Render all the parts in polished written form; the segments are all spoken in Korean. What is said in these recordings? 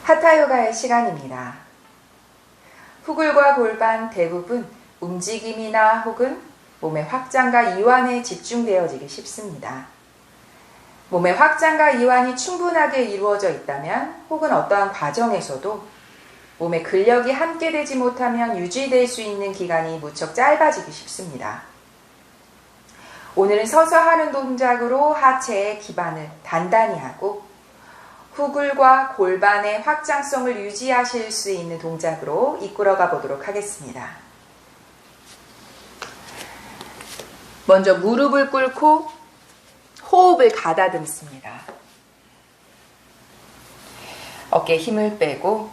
하타요가의 시간입니다. 후굴과 골반 대부분 움직임이나 혹은 몸의 확장과 이완에 집중되어지기 쉽습니다. 몸의 확장과 이완이 충분하게 이루어져 있다면 혹은 어떠한 과정에서도 몸의 근력이 함께 되지 못하면 유지될 수 있는 기간이 무척 짧아지기 쉽습니다. 오늘은 서서 하는 동작으로 하체의 기반을 단단히 하고 후굴과 골반의 확장성을 유지하실 수 있는 동작으로 이끌어가 보도록 하겠습니다. 먼저 무릎을 꿇고 호흡을 가다듬습니다. 어깨에 힘을 빼고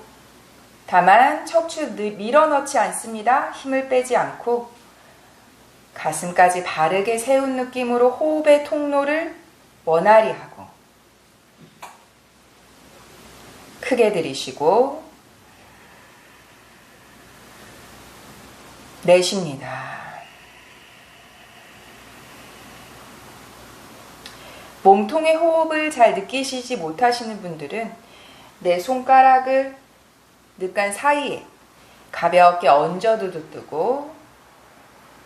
다만 척추 밀어넣지 않습니다. 힘을 빼지 않고 가슴까지 바르게 세운 느낌으로 호흡의 통로를 원활히 하고 크게 들이쉬고 내쉽니다. 몸통의 호흡을 잘 느끼시지 못하시는 분들은 내 손가락을 늑간 사이에 가볍게 얹어두고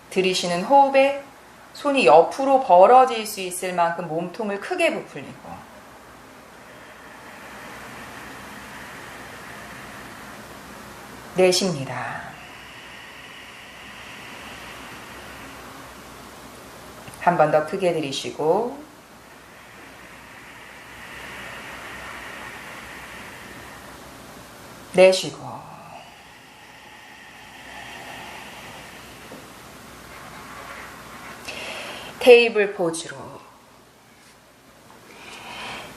들이쉬는 호흡에 손이 옆으로 벌어질 수 있을 만큼 몸통을 크게 부풀리고 내쉽니다. 한 번 더 크게 들이쉬고 내쉬고 테이블 포즈로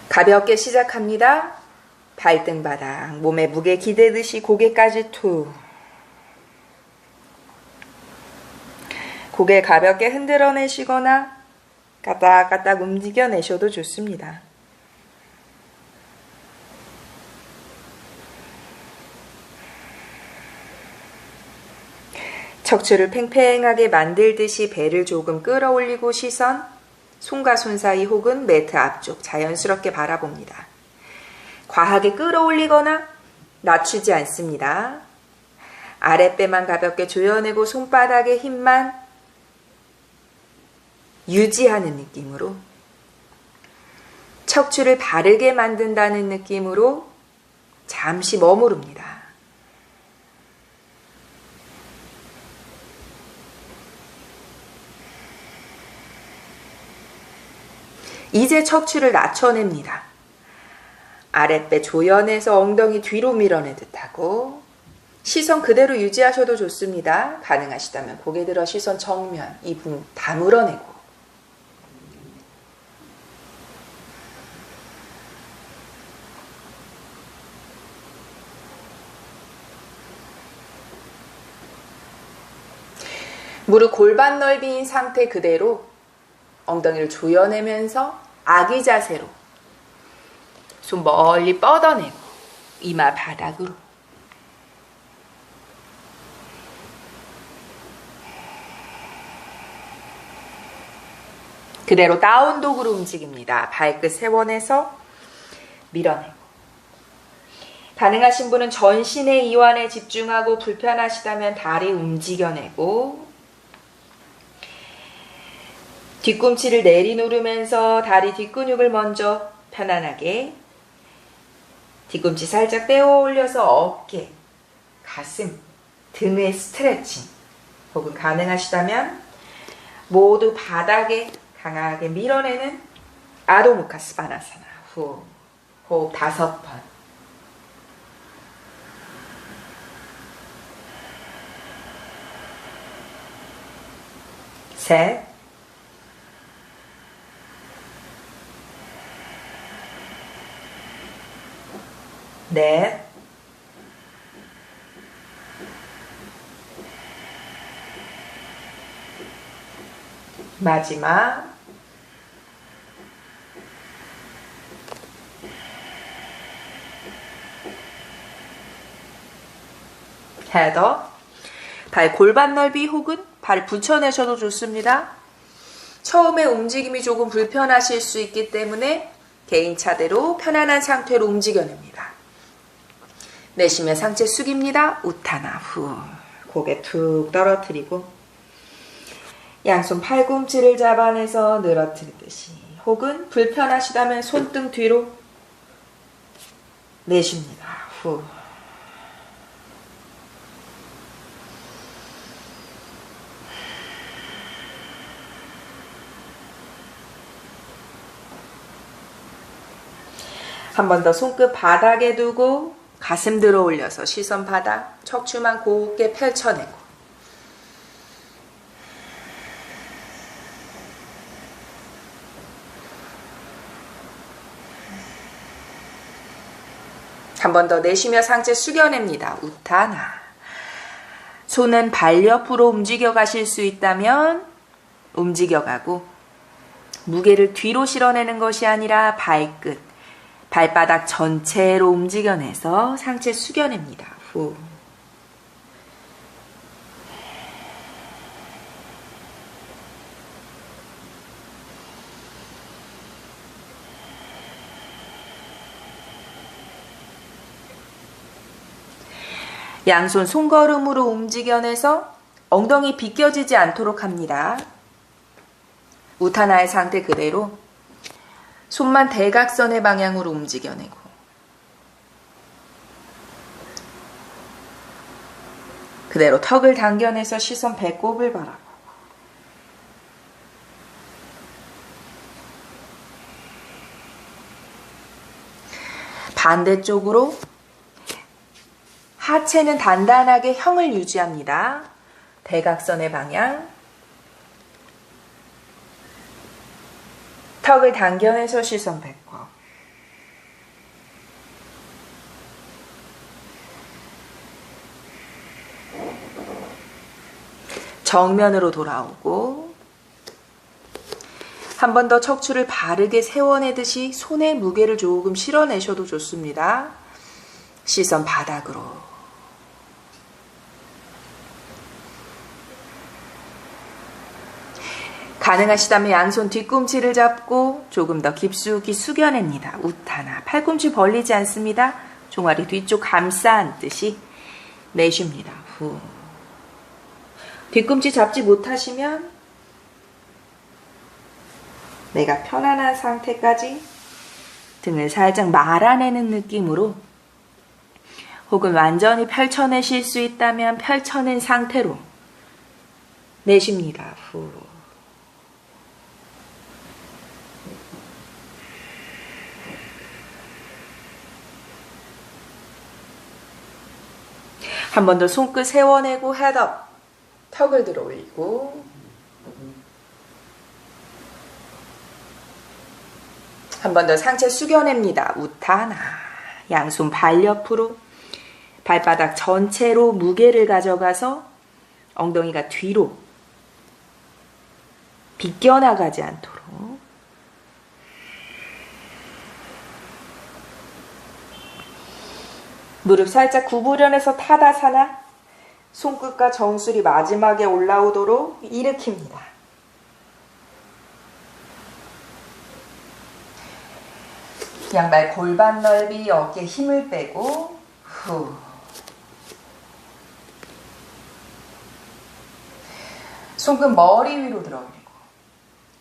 가볍게 시작합니다. 발등바닥 몸에 무게 기대듯이 고개까지 툭 고개 가볍게 흔들어내시거나 까딱까딱 움직여내셔도 좋습니다. 척추를 팽팽하게 만들듯이 배를 조금 끌어올리고 시선, 손과 손 사이 혹은 매트 앞쪽 자연스럽게 바라봅니다. 과하게 끌어올리거나 낮추지 않습니다. 아랫배만 가볍게 조여내고 손바닥의 힘만 유지하는 느낌으로 척추를 바르게 만든다는 느낌으로 잠시 머무릅니다. 이제 척추를 낮춰냅니다. 아랫배 조여내서 엉덩이 뒤로 밀어내듯 하고 시선 그대로 유지하셔도 좋습니다. 가능하시다면 고개 들어 시선 정면, 입은 다물어내고 무릎 골반 넓이인 상태 그대로 엉덩이를 조여내면서 아기 자세로 손 멀리 뻗어내고 이마 바닥으로 그대로 다운독으로 움직입니다. 발끝 세원에서 밀어내고 가능하신 분은 전신의 이완에 집중하고 불편하시다면 다리 움직여내고 뒤꿈치를 내리누르면서 다리 뒷근육을 먼저 편안하게 뒤꿈치 살짝 떼어 올려서 어깨, 가슴, 등의 스트레칭 혹은 가능하시다면 모두 바닥에 강하게 밀어내는 아도무카 스바나사나 후 호흡 5번 셋 넷 마지막 헤더 발 골반 넓이 혹은 발 붙여내셔도 좋습니다. 처음에 움직임이 조금 불편하실 수 있기 때문에 개인차대로 편안한 상태로 움직여냅니다. 내쉬며 상체 숙입니다. 우타나. 후. 고개 툭 떨어뜨리고 양손 팔꿈치를 잡아내서 늘어뜨리듯이, 혹은 불편하시다면 손등 뒤로 내쉽니다. 후. 한 번 더 손끝 바닥에 두고 가슴 들어 올려서 시선 바닥, 척추만 곱게 펼쳐내고, 한 번 더 내쉬며 상체 숙여냅니다. 우타나. 손은 발 옆으로 움직여 가실 수 있다면 움직여가고, 무게를 뒤로 실어내는 것이 아니라 발끝, 발바닥 전체로 움직여내서 상체 숙여냅니다. 후. 양손 손걸음으로 움직여내서 엉덩이 비껴지지 않도록 합니다. 우타나의 상태 그대로 손만 대각선의 방향으로 움직여내고, 그대로 턱을 당겨내서 시선 배꼽을 바라보고, 반대쪽으로 하체는 단단하게 형을 유지합니다. 대각선의 방향, 턱을 당겨내서 시선 배꼽, 정면으로 돌아오고, 한 번 더 척추를 바르게 세워내듯이 손에 무게를 조금 실어내셔도 좋습니다. 시선 바닥으로. 가능하시다면 양손 뒤꿈치를 잡고 조금 더 깊숙이 숙여냅니다. 우타나. 팔꿈치 벌리지 않습니다. 종아리 뒤쪽 감싸 안듯이 내쉽니다. 후. 뒤꿈치 잡지 못하시면 내가 편안한 상태까지 등을 살짝 말아내는 느낌으로, 혹은 완전히 펼쳐내실 수 있다면 펼쳐낸 상태로 내쉽니다. 후. 한 번 더 손끝 세워내고 헤드업, 턱을 들어 올리고, 한 번 더 상체 숙여냅니다. 우타나. 양손 발 옆으로 발바닥 전체로 무게를 가져가서 엉덩이가 뒤로 비껴나가지 않도록, 무릎 살짝 구부려내서 타다사나, 손끝과 정수리 마지막에 올라오도록 일으킵니다. 양발 골반 넓이, 어깨 힘을 빼고, 후. 손끝 머리 위로 들어 올리고,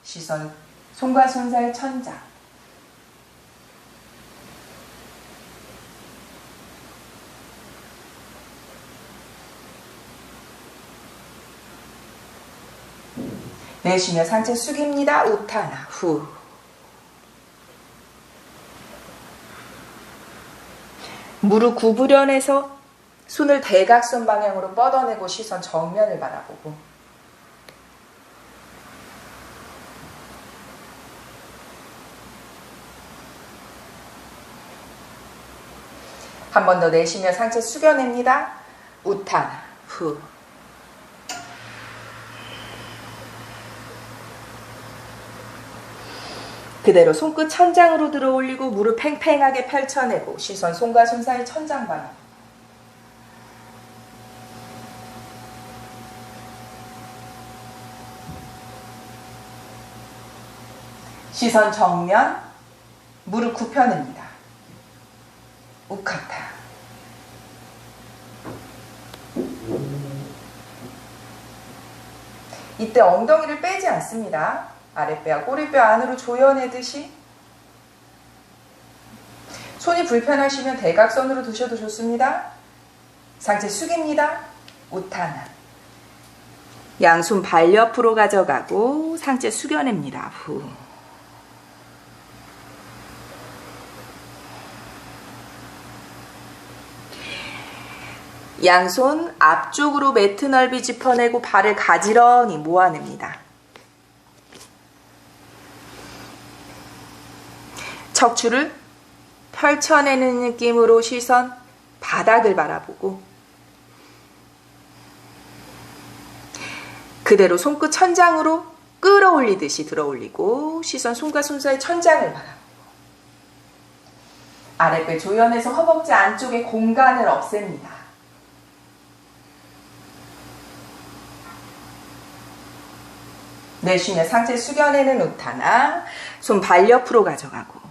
시선 손과 손 사이 천장. 내쉬며 상체 숙입니다. 우타나. 후. 무릎 구부려내서 손을 대각선 방향으로 뻗어내고 시선 정면을 바라보고, 한 번 더 내쉬며 상체 숙여냅니다. 우타나. 후. 그대로 손끝 천장으로 들어 올리고 무릎 팽팽하게 펼쳐내고 시선 손과 손 사이 천장 바람. 시선 정면, 무릎 굽혀냅니다. 우카타. 이때 엉덩이를 빼지 않습니다. 아랫배와 꼬리뼈 안으로 조여내듯이. 손이 불편하시면 대각선으로 두셔도 좋습니다. 상체 숙입니다. 우타나. 양손 발 옆으로 가져가고 상체 숙여냅니다. 후. 양손 앞쪽으로 매트 넓이 짚어내고 발을 가지런히 모아냅니다. 척추를 펼쳐내는 느낌으로 시선 바닥을 바라보고 그대로 손끝 천장으로 끌어올리듯이 들어올리고 시선 손과 손 사이 천장을 바라보고 아랫배 조연해서 허벅지 안쪽에 공간을 없앱니다. 내쉬며 상체 숙여내는 우타나. 손 발 옆으로 가져가고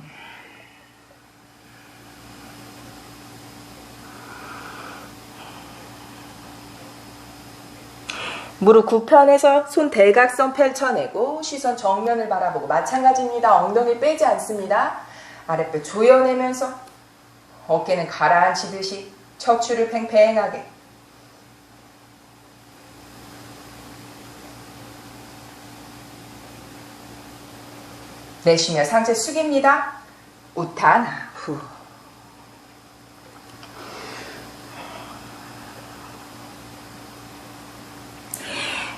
무릎 굽편에서 손 대각선 펼쳐내고 시선 정면을 바라보고 마찬가지입니다. 엉덩이 빼지 않습니다. 아랫배 조여내면서 어깨는 가라앉히듯이 척추를 팽팽하게 내쉬며 상체 숙입니다. 우타나. 후.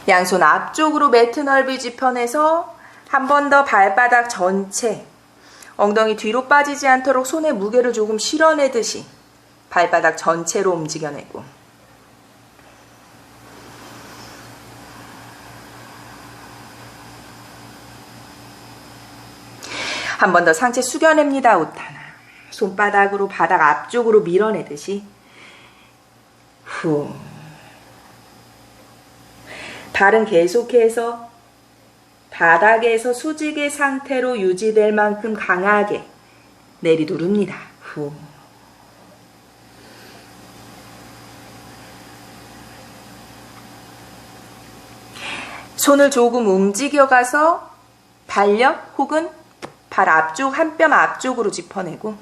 양손 앞쪽으로 매트 넓이 짚어내서 한 번 더 발바닥 전체 엉덩이 뒤로 빠지지 않도록 손에 무게를 조금 실어내듯이 발바닥 전체로 움직여내고 한 번 더 상체 숙여냅니다. 우타나. 손바닥으로 바닥 앞쪽으로 밀어내듯이 후. 발은 계속해서 바닥에서 수직의 상태로 유지될 만큼 강하게 내리누릅니다. 후. 손을 조금 움직여가서 발옆 혹은 발 앞쪽 한 뼘 앞쪽으로 짚어내고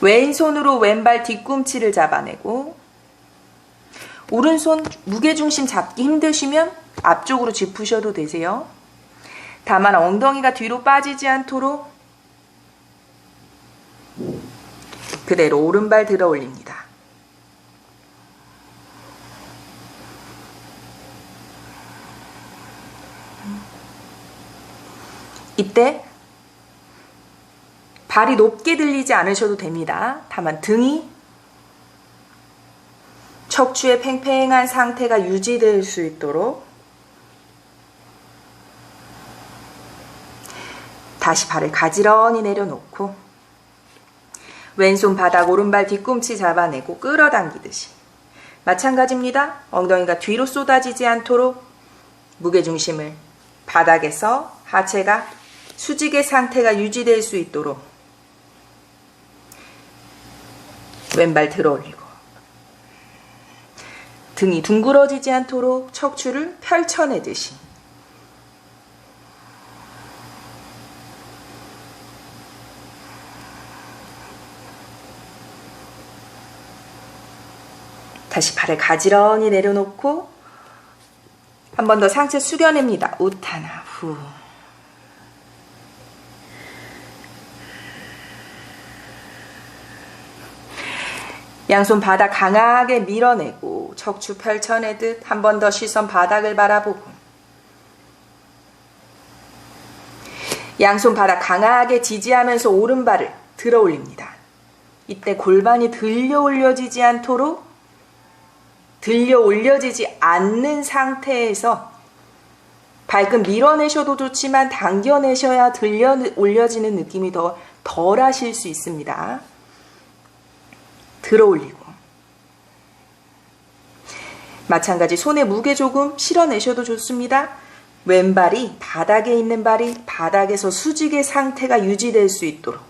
왼손으로 왼발 뒤꿈치를 잡아내고 오른손 무게중심 잡기 힘드시면 앞쪽으로 짚으셔도 되세요. 다만 엉덩이가 뒤로 빠지지 않도록 그대로 오른발 들어 올립니다. 이때 발이 높게 들리지 않으셔도 됩니다. 다만 등이 척추의 팽팽한 상태가 유지될 수 있도록 다시 발을 가지런히 내려놓고 왼손 바닥 오른발 뒤꿈치 잡아내고 끌어당기듯이 마찬가지입니다. 엉덩이가 뒤로 쏟아지지 않도록 무게중심을 바닥에서 하체가 수직의 상태가 유지될 수 있도록 왼발 들어 올리고 등이 둥그러지지 않도록 척추를 펼쳐내듯이 다시 발을 가지런히 내려놓고 한 번 더 상체 숙여냅니다. 우타나. 후. 양손 바닥 강하게 밀어내고 척추 펼쳐내듯 한 번 더 시선 바닥을 바라보고 양손 바닥 강하게 지지하면서 오른발을 들어 올립니다. 이때 골반이 들려 올려지지 않도록 들려 올려지지 않는 상태에서 발끝 밀어내셔도 좋지만 당겨내셔야 들려 올려지는 느낌이 더 덜 하실 수 있습니다. 들어 올리고 마찬가지 손에 무게 조금 실어내셔도 좋습니다. 왼발이 바닥에 있는 발이 바닥에서 수직의 상태가 유지될 수 있도록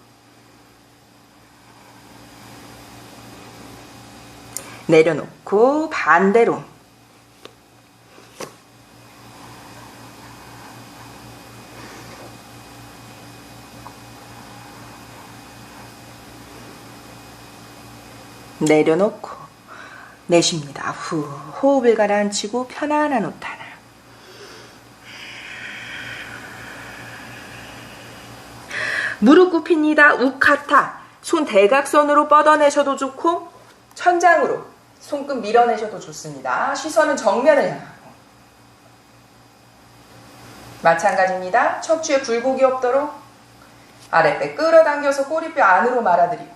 내려놓고 반대로 내려놓고 내쉽니다. 후, 호흡을 가라앉히고 편안한 우타나. 무릎 굽힙니다. 우카타. 손 대각선으로 뻗어내셔도 좋고 천장으로 손끝 밀어내셔도 좋습니다. 시선은 정면을 향하고. 마찬가지입니다. 척추에 굴곡이 없도록 아랫배 끌어당겨서 꼬리뼈 안으로 말아들이고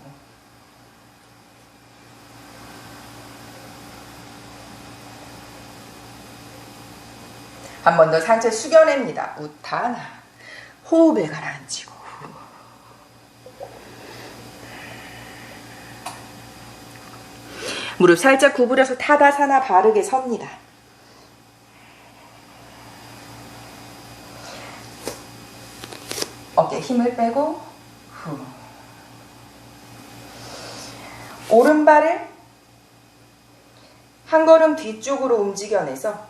한 번 더 상체 숙여냅니다. 우타나. 호흡을 가라앉히고 무릎 살짝 구부려서 타다사나 바르게 섭니다. 어깨 힘을 빼고 후. 오른발을 한 걸음 뒤쪽으로 움직여내서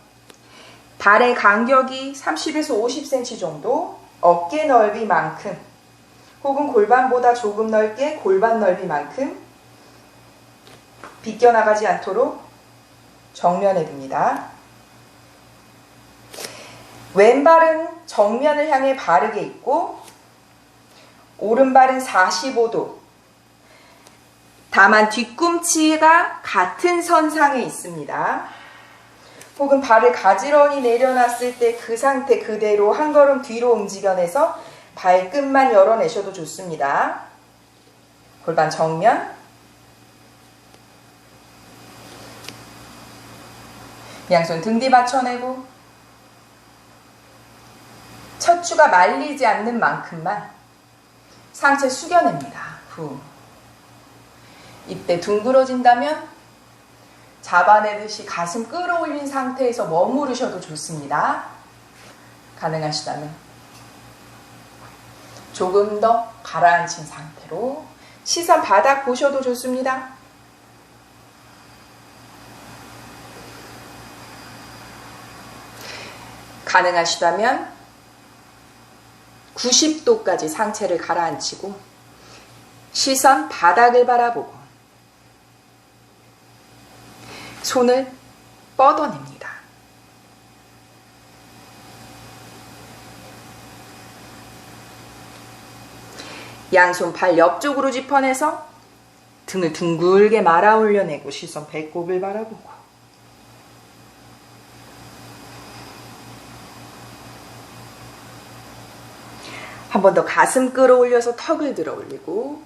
발의 간격이 30에서 50cm 정도, 어깨 넓이만큼 혹은 골반보다 조금 넓게 골반 넓이만큼 비껴나가지 않도록 정면에 둡니다. 왼발은 정면을 향해 바르게 있고 오른발은 45도. 다만 뒤꿈치가 같은 선상에 있습니다. 혹은 발을 가지런히 내려놨을 때 그 상태 그대로 한 걸음 뒤로 움직여내서 발끝만 열어내셔도 좋습니다. 골반 정면. 양손 등 뒤 받쳐내고 척추가 말리지 않는 만큼만 상체 숙여냅니다. 후. 이때 둥그러진다면 잡아내듯이 가슴 끌어올린 상태에서 머무르셔도 좋습니다. 가능하시다면 조금 더 가라앉힌 상태로 시선 바닥 보셔도 좋습니다. 가능하시다면 90도까지 상체를 가라앉히고 시선 바닥을 바라보고 손을 뻗어냅니다. 양손 발 옆쪽으로 짚어내서 등을 둥글게 말아 올려내고 시선 배꼽을 바라보고 한 번 더 가슴 끌어올려서 턱을 들어 올리고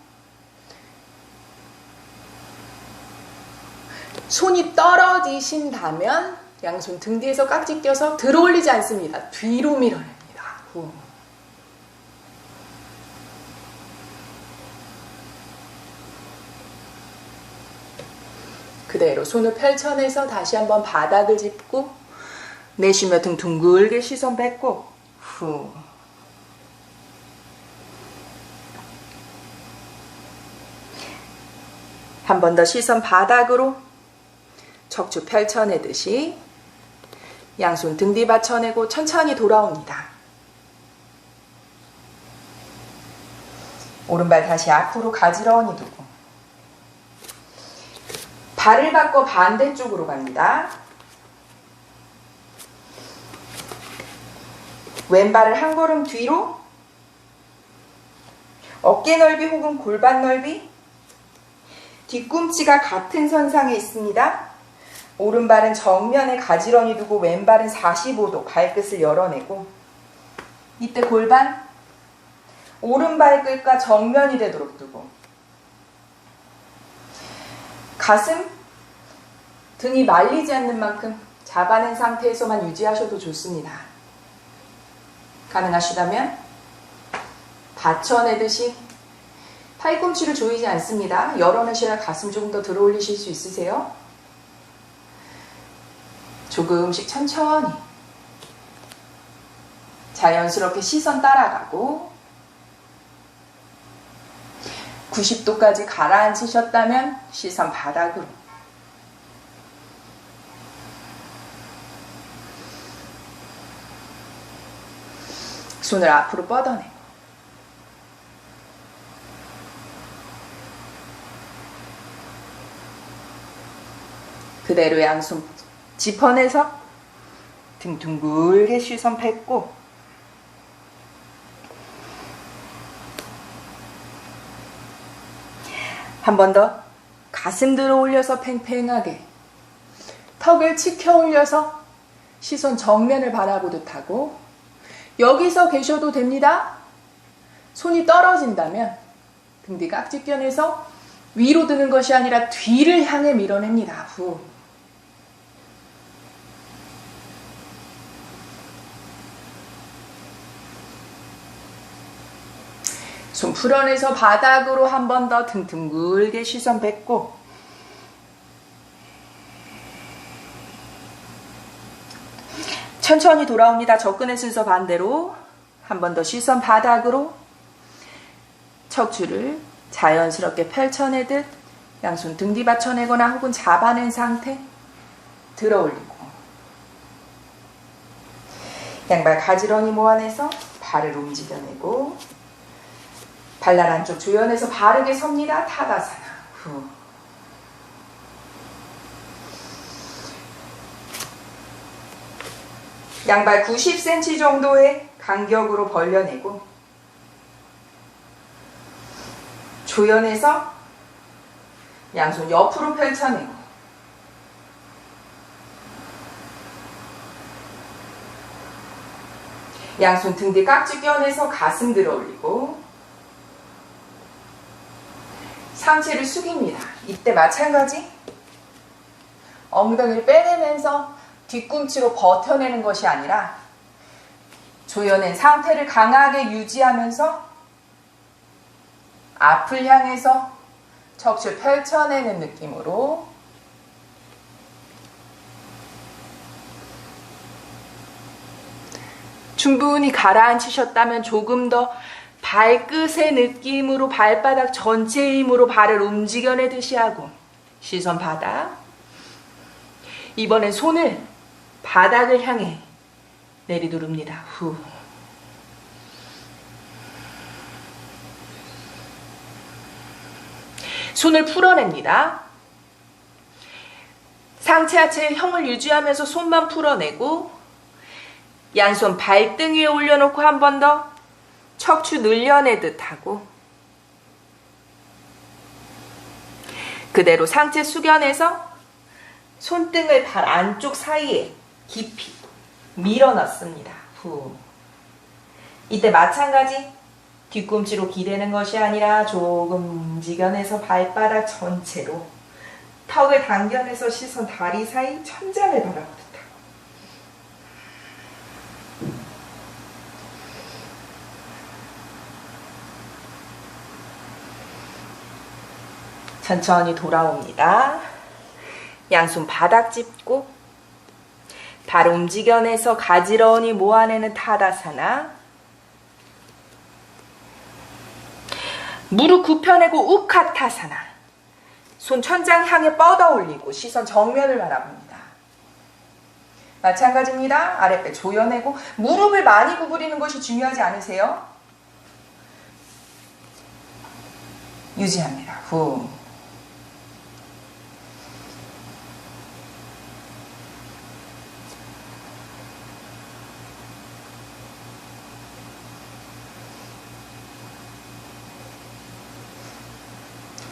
손이 떨어지신다면 양손 등 뒤에서 깍지 껴서 들어 올리지 않습니다. 뒤로 밀어냅니다. 후. 그대로 손을 펼쳐내서 다시 한번 바닥을 짚고 내쉬며 등 둥글게 시선 뱉고 후. 한 번 더 시선 바닥으로 척추 펼쳐내듯이 양손 등 뒤 받쳐내고 천천히 돌아옵니다. 오른발 다시 앞으로 가지런히 두고 발을 바꿔 반대쪽으로 갑니다. 왼발을 한 걸음 뒤로 어깨 넓이 혹은 골반 넓이 뒤꿈치가 같은 선상에 있습니다. 오른발은 정면에 가지런히 두고 왼발은 45도 발끝을 열어내고 이때 골반 오른발끝과 정면이 되도록 두고 가슴 등이 말리지 않는 만큼 잡아낸 상태에서만 유지하셔도 좋습니다. 가능하시다면 받쳐내듯이 팔꿈치를 조이지 않습니다. 열어내셔야 가슴 조금 더 들어 올리실 수 있으세요? 조금씩 천천히 자연스럽게 시선 따라가고 90도까지 가라앉으셨다면 시선 바닥으로 손을 앞으로 뻗어내고 그대로 양손 짚어내서 등 둥글게 시선 뱉고 한 번 더 가슴 들어 올려서 팽팽하게 턱을 치켜 올려서 시선 정면을 바라보듯 하고 여기서 계셔도 됩니다. 손이 떨어진다면 등 뒤 깍지 껴내서 위로 드는 것이 아니라 뒤를 향해 밀어냅니다. 후. 손 풀어내서 바닥으로 한 번 더 등 둥글게 시선 뱉고 천천히 돌아옵니다. 접근의 순서 반대로 한 번 더 시선 바닥으로 척추를 자연스럽게 펼쳐내듯 양손 등 뒤 받쳐내거나 혹은 잡아낸 상태 들어 올리고 양발 가지런히 모아내서 발을 움직여내고 발날 안쪽 조여내서 바르게 섭니다. 타다사나. 후. 양발 90cm 정도의 간격으로 벌려내고 조여내서 양손 옆으로 펼쳐내고 양손 등 뒤 깍지 껴내서 가슴 들어 올리고 상체를 숙입니다. 이때 마찬가지 엉덩이를 빼내면서 뒤꿈치로 버텨내는 것이 아니라 조여낸 상태를 강하게 유지하면서 앞을 향해서 척추를 펼쳐내는 느낌으로 충분히 가라앉히셨다면 조금 더 발끝의 느낌으로 발바닥 전체의 힘으로 발을 움직여내듯이 하고 시선 바닥. 이번엔 손을 바닥을 향해 내리누릅니다. 후. 손을 풀어냅니다. 상체 하체의 형을 유지하면서 손만 풀어내고 양손 발등 위에 올려놓고 한 번 더 척추 늘려내듯 하고 그대로 상체 숙여내서 손등을 발 안쪽 사이에 깊이 밀어넣습니다. 후. 이때 마찬가지 뒤꿈치로 기대는 것이 아니라 조금 움직여내서 발바닥 전체로 턱을 당겨내서 시선 다리 사이 천장을 바라보듯 천천히 돌아옵니다. 양손 바닥 짚고 발 움직여내서 가지런히 모아내는 타다사나. 무릎 굽혀내고 우카타사나. 손 천장 향해 뻗어 올리고 시선 정면을 바라봅니다. 마찬가지입니다. 아랫배 조여내고 무릎을 많이 구부리는 것이 중요하지 않으세요? 유지합니다. 후.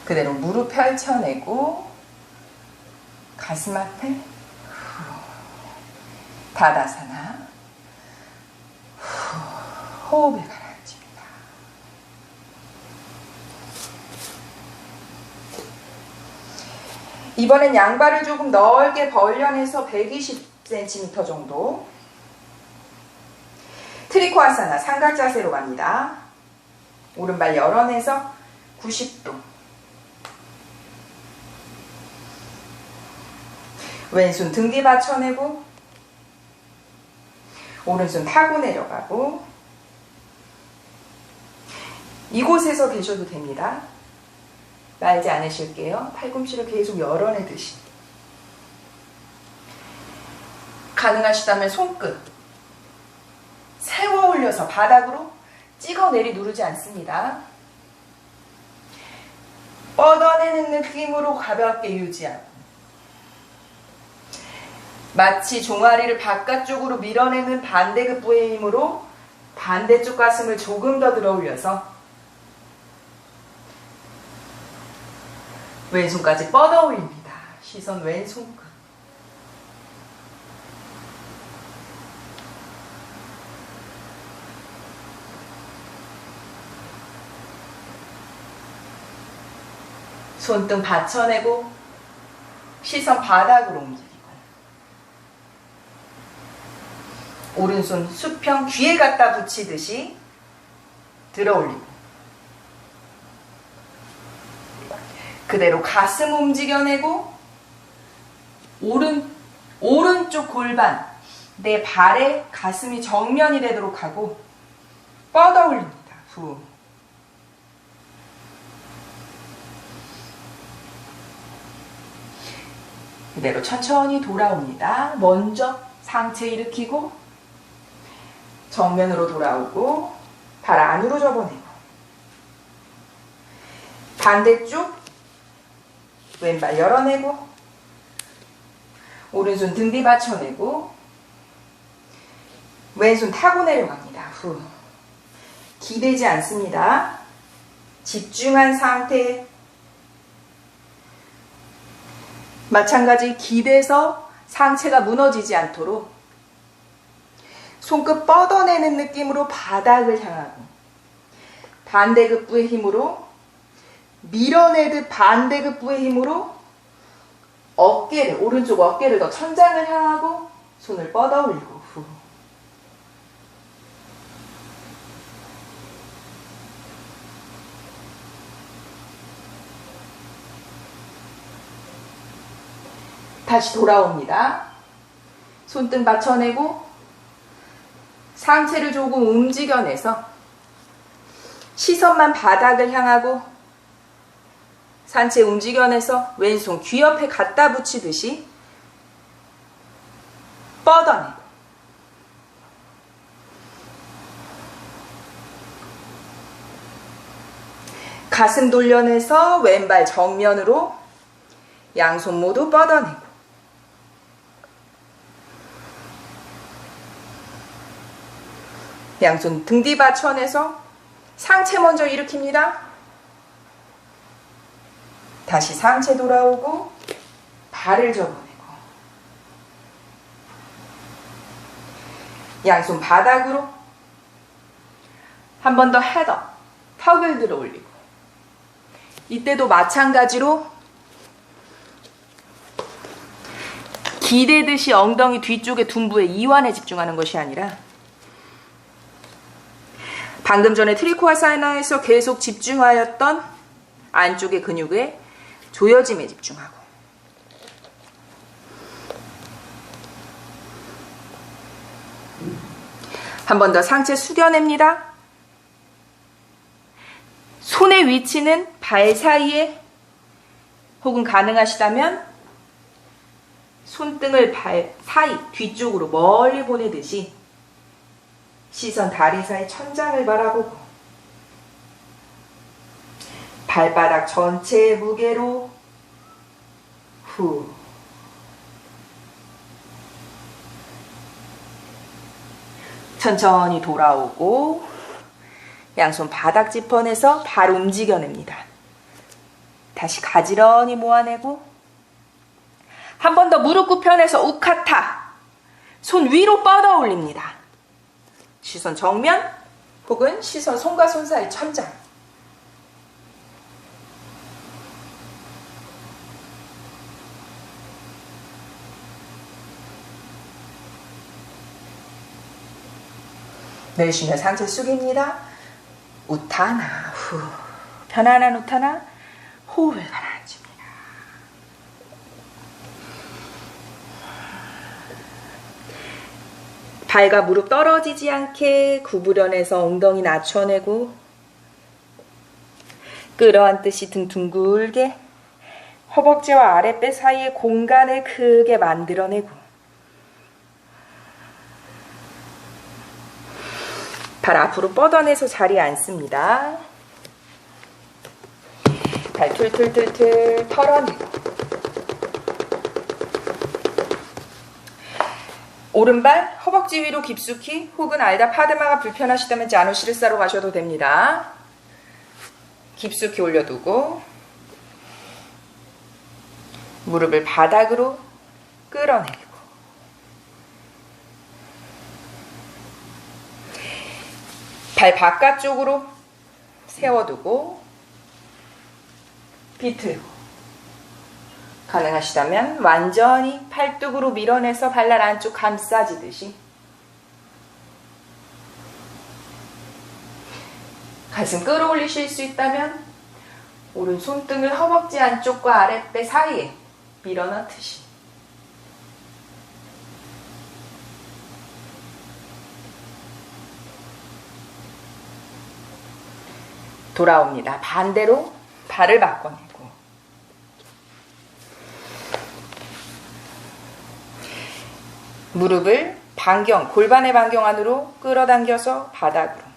그대로 무릎 펼쳐내고 가슴 앞에 타다사나. 호흡을 가라앉힙니다. 이번엔 양발을 조금 넓게 벌려내서 120cm 정도 트리코아사나 삼각자세로 갑니다. 오른발 열어내서 90도 왼손 등 뒤 받쳐내고 오른손 타고 내려가고 이곳에서 계셔도 됩니다. 말지 않으실게요. 팔꿈치를 계속 열어내듯이. 가능하시다면 손끝 세워 올려서 바닥으로 찍어 내리 누르지 않습니다. 뻗어내는 느낌으로 가볍게 유지하고 마치 종아리를 바깥쪽으로 밀어내는 반대급부의 힘으로 반대쪽 가슴을 조금 더 들어 올려서 왼손까지 뻗어 올립니다. 시선 왼손끝. 손등 받쳐내고 시선 바닥으로 움직이고 오른손 수평 귀에 갖다 붙이듯이 들어 올리고 그대로 가슴 움직여내고 오른쪽 골반 내 발에 가슴이 정면이 되도록 하고 뻗어 올립니다. 후. 그대로 천천히 돌아옵니다. 먼저 상체 일으키고 정면으로 돌아오고 발 안으로 접어내고 반대쪽 왼발 열어내고 오른손 등 뒤 받쳐내고 왼손 타고 내려갑니다. 후. 기대지 않습니다. 집중한 상태. 마찬가지 기대서 상체가 무너지지 않도록 손끝 뻗어내는 느낌으로 바닥을 향하고 반대급부의 힘으로 밀어내듯 반대급부의 힘으로 오른쪽 어깨를 더 천장을 향하고 손을 뻗어 올리고 후. 다시 돌아옵니다. 손등 받쳐내고 상체를 조금 움직여내서 시선만 바닥을 향하고 상체 움직여내서 왼손 귀 옆에 갖다 붙이듯이 뻗어내고 가슴 돌려내서 왼발 정면으로 양손 모두 뻗어내고 양손 등 뒤 받쳐내서 상체 먼저 일으킵니다. 다시 상체 돌아오고 발을 접어내고 양손 바닥으로 한 번 더 헤더 턱을 들어 올리고 이때도 마찬가지로 기대듯이 엉덩이 뒤쪽의 둔부의 이완에 집중하는 것이 아니라 방금 전에 트리코아사나에서 계속 집중하였던 안쪽의 근육의 조여짐에 집중하고 한 번 더 상체 숙여냅니다. 손의 위치는 발 사이에 혹은 가능하시다면 손등을 발 사이 뒤쪽으로 멀리 보내듯이 시선 다리 사이 천장을 바라보고 발바닥 전체의 무게로 후 천천히 돌아오고 양손 바닥 짚어내서 발 움직여냅니다. 다시 가지런히 모아내고 한 번 더 무릎 굽혀내서 우카타 손 위로 뻗어 올립니다. 시선 정면 혹은 시선 손과 손 사이 천장 내쉬며 상체 숙입니다. 우타나 후 편안한 우타나 호흡을 가라앉힙니다. 발과 무릎 떨어지지 않게 구부려내서 엉덩이 낮춰내고 끌어안듯이 등 둥글게 허벅지와 아랫배 사이의 공간을 크게 만들어내고 발 앞으로 뻗어내서 자리에 앉습니다. 발 툴툴툴툴 털어내고 오른발 허벅지 위로 깊숙이 혹은 알다 파드마가 불편하시다면 자누시를 싸러 가셔도 됩니다. 깊숙이 올려두고 무릎을 바닥으로 끌어내리고 발 바깥쪽으로 세워두고 비틀고 가능하시다면 완전히 팔뚝으로 밀어내서 발날 안쪽 감싸지듯이 가슴 끌어올리실 수 있다면 오른 손등을 허벅지 안쪽과 아랫배 사이에 밀어넣듯이 돌아옵니다. 반대로 발을 바꿔내고 무릎을 반경, 골반의 반경 안으로 끌어당겨서 바닥으로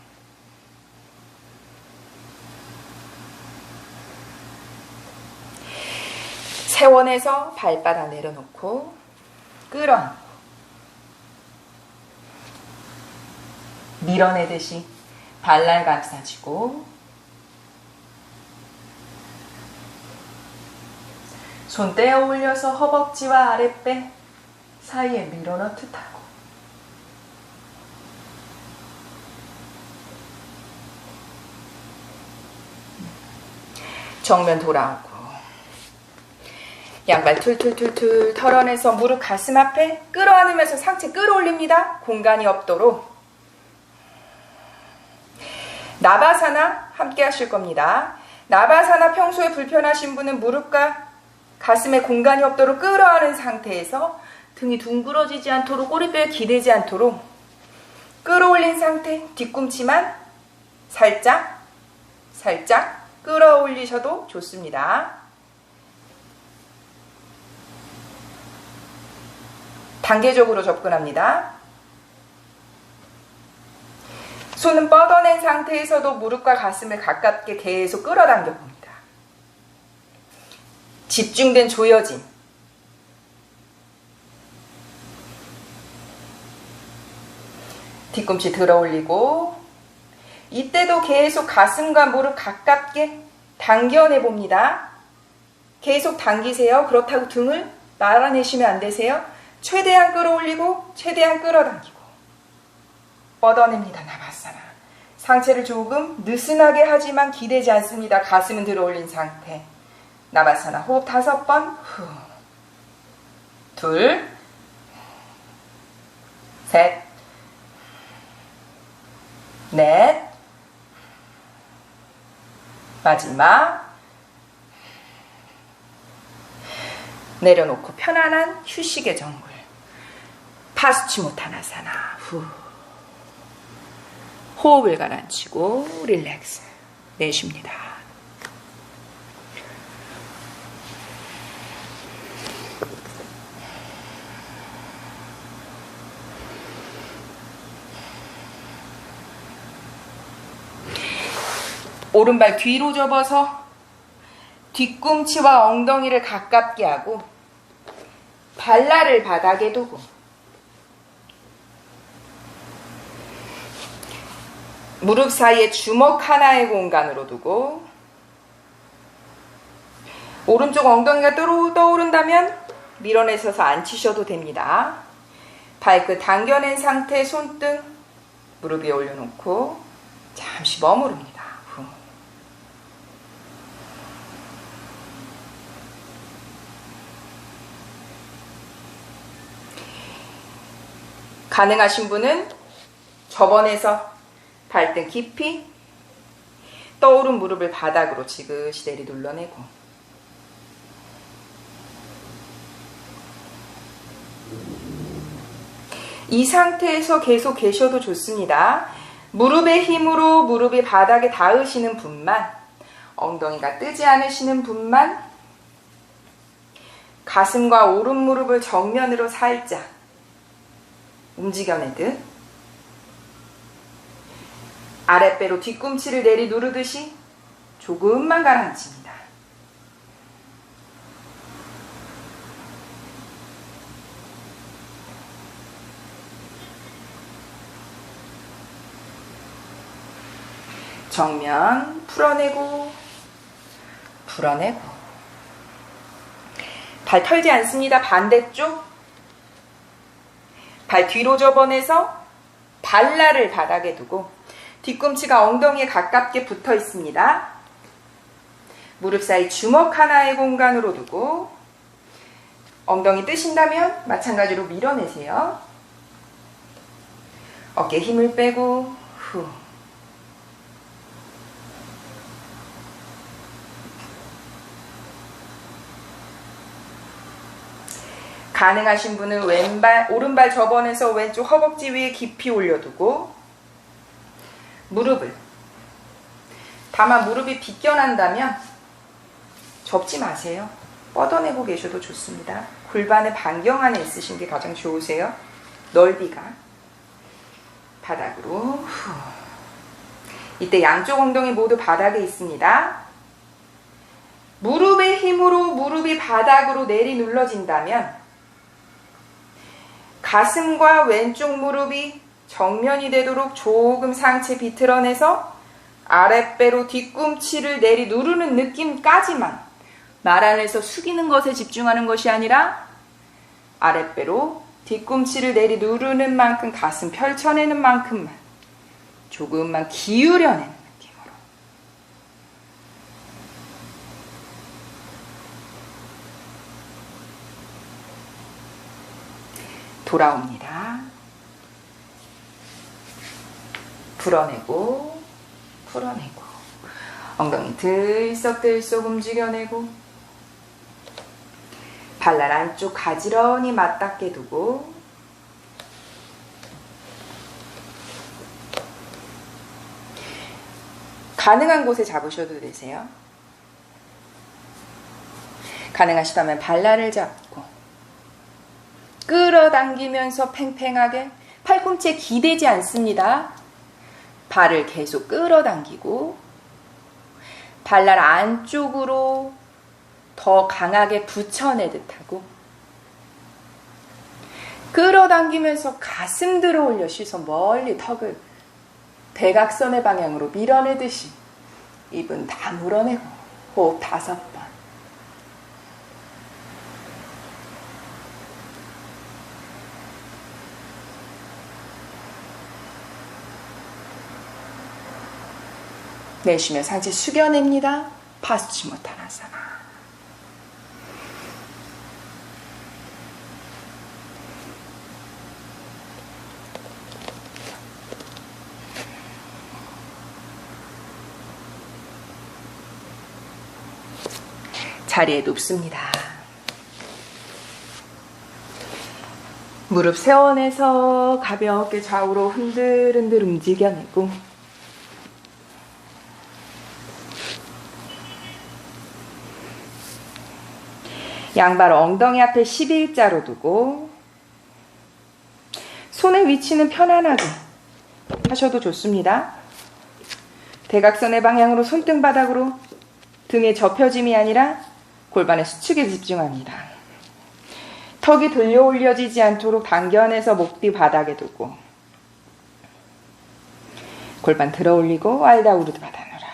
세원에서 발바닥 내려놓고 끌어안고 밀어내듯이 발날 감싸지고 손 떼어 올려서 허벅지와 아랫배 사이에 밀어넣듯 하고 정면 돌아오고 양발 툴툴툴툴 털어내서 무릎 가슴 앞에 끌어안으면서 상체 끌어올립니다. 공간이 없도록 나바사나 함께 하실 겁니다. 나바사나 평소에 불편하신 분은 무릎과 가슴에 공간이 없도록 끌어안은 상태에서 등이 둥그러지지 않도록 꼬리뼈에 기대지 않도록 끌어올린 상태 뒤꿈치만 살짝 끌어올리셔도 좋습니다. 단계적으로 접근합니다. 손은 뻗어낸 상태에서도 무릎과 가슴을 가깝게 계속 끌어당겨 봅니다. 집중된 조여짐. 뒤꿈치 들어 올리고 이때도 계속 가슴과 무릎 가깝게 당겨내 봅니다. 계속 당기세요. 그렇다고 등을 말아내시면 안 되세요. 최대한 끌어올리고 최대한 끌어당기고 뻗어냅니다. 나바사나. 상체를 조금 느슨하게 하지만 기대지 않습니다. 가슴은 들어 올린 상태. 나바사나 호흡 5번. 후. 둘, 셋, 넷, 마지막. 내려놓고 편안한 휴식의 정글. 파스치모타나사나. 후. 호흡을 가라앉히고 릴렉스. 내쉽니다. 오른발 뒤로 접어서 뒤꿈치와 엉덩이를 가깝게 하고 발날을 바닥에 두고 무릎 사이에 주먹 하나의 공간으로 두고 오른쪽 엉덩이가 떠오른다면 밀어내셔서 앉히셔도 됩니다. 발끝 당겨낸 상태 손등 무릎 위에 올려놓고 잠시 머무릅니다. 가능하신 분은 접어내서 발등 깊이 떠오른 무릎을 바닥으로 지그시 내리 눌러내고 이 상태에서 계속 계셔도 좋습니다. 무릎의 힘으로 무릎이 바닥에 닿으시는 분만, 엉덩이가 뜨지 않으시는 분만 가슴과 오른 무릎을 정면으로 살짝 움직여내듯 아랫배로 뒤꿈치를 내리 누르듯이 조금만 가라앉힙니다. 정면 풀어내고 풀어내고. 발 털지 않습니다. 반대쪽. 발 뒤로 접어내서 발날을 바닥에 두고 뒤꿈치가 엉덩이에 가깝게 붙어 있습니다. 무릎 사이 주먹 하나의 공간으로 두고 엉덩이 뜨신다면 마찬가지로 밀어내세요. 어깨에 힘을 빼고 후. 가능하신 분은 오른발 접어내서 왼쪽 허벅지 위에 깊이 올려두고 무릎을, 다만 무릎이 비껴난다면 접지 마세요. 뻗어내고 계셔도 좋습니다. 골반의 반경 안에 있으신 게 가장 좋으세요. 넓이가. 바닥으로 후. 이때 양쪽 엉덩이 모두 바닥에 있습니다. 무릎의 힘으로 무릎이 바닥으로 내리 눌러진다면 가슴과 왼쪽 무릎이 정면이 되도록 조금 상체 비틀어내서 아랫배로 뒤꿈치를 내리 누르는 느낌까지만, 말 안에서 숙이는 것에 집중하는 것이 아니라 아랫배로 뒤꿈치를 내리 누르는 만큼, 가슴 펼쳐내는 만큼만 조금만 기울여내는 느낌으로. 돌아옵니다. 풀어내고 풀어내고 엉덩이 들썩들썩 움직여내고 발날 안쪽 가지런히 맞닿게 두고 가능한 곳에 잡으셔도 되세요. 가능하시다면 발날을 잡고 끌어당기면서 팽팽하게, 팔꿈치에 기대지 않습니다. 발을 계속 끌어당기고 발날 안쪽으로 더 강하게 붙여내듯 하고 끌어당기면서 가슴 들어 올려 시선 멀리 턱을 대각선의 방향으로 밀어내듯이 입은 다 물어내고 호흡 5번. 내쉬며 상체 숙여냅니다. 파스치모타나사나. 자리에 눕습니다. 무릎 세워내서 가볍게 좌우로 흔들흔들 움직여내고 양발 엉덩이 앞에 11자로 두고 손의 위치는 편안하게 하셔도 좋습니다. 대각선의 방향으로 손등바닥으로 등의 접혀짐이 아니라 골반의 수축에 집중합니다. 턱이 들려 올려지지 않도록 당겨내서 목 뒤 바닥에 두고 골반 들어 올리고 알다 우르드 바다노라.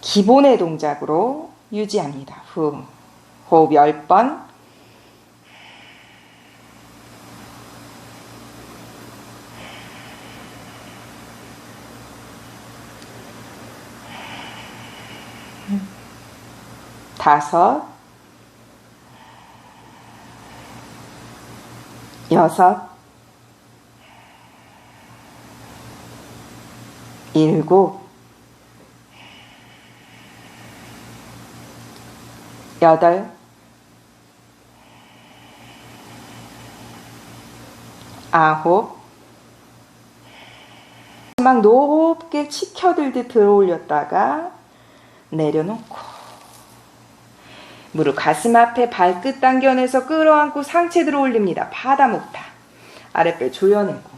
기본의 동작으로 유지합니다. 후. 호흡 10번. 다섯, 여섯, 일곱, 여덟, 아홉. 막 높게 치켜들듯 들어 올렸다가 내려놓고 무릎 가슴 앞에 발끝 당겨내서 끌어안고 상체 들어 올립니다. 바다 목타. 아랫배 조여내고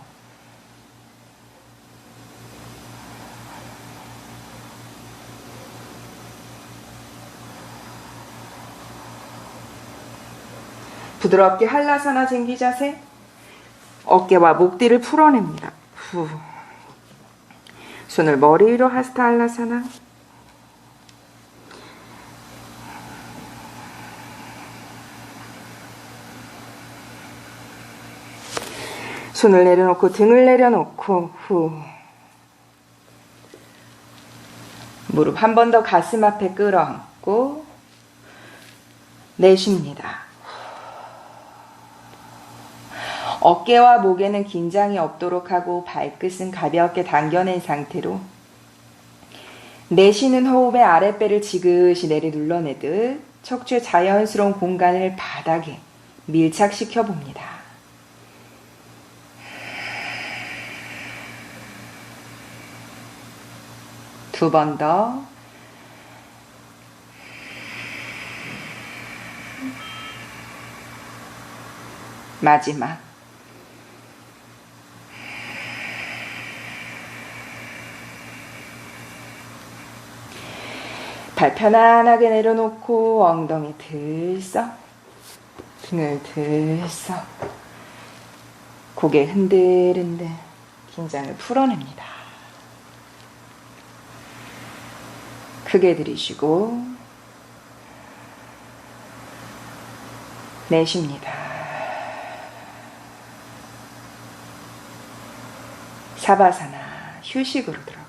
부드럽게 한라사나 쟁기 자세. 어깨와 목 뒤를 풀어냅니다. 후. 손을 머리 위로 하스타알라사나. 손을 내려놓고 등을 내려놓고 후. 무릎 한 번 더 가슴 앞에 끌어안고 내쉽니다. 어깨와 목에는 긴장이 없도록 하고 발끝은 가볍게 당겨낸 상태로 내쉬는 호흡에 아랫배를 지그시 내리 눌러내듯 척추의 자연스러운 공간을 바닥에 밀착시켜 봅니다. 두 번 더. 마지막. 발 편안하게 내려놓고 엉덩이 들썩, 등을 들썩, 고개 흔들흔들 긴장을 풀어냅니다. 크게 들이쉬고 내쉽니다. 사바사나 휴식으로 들어가.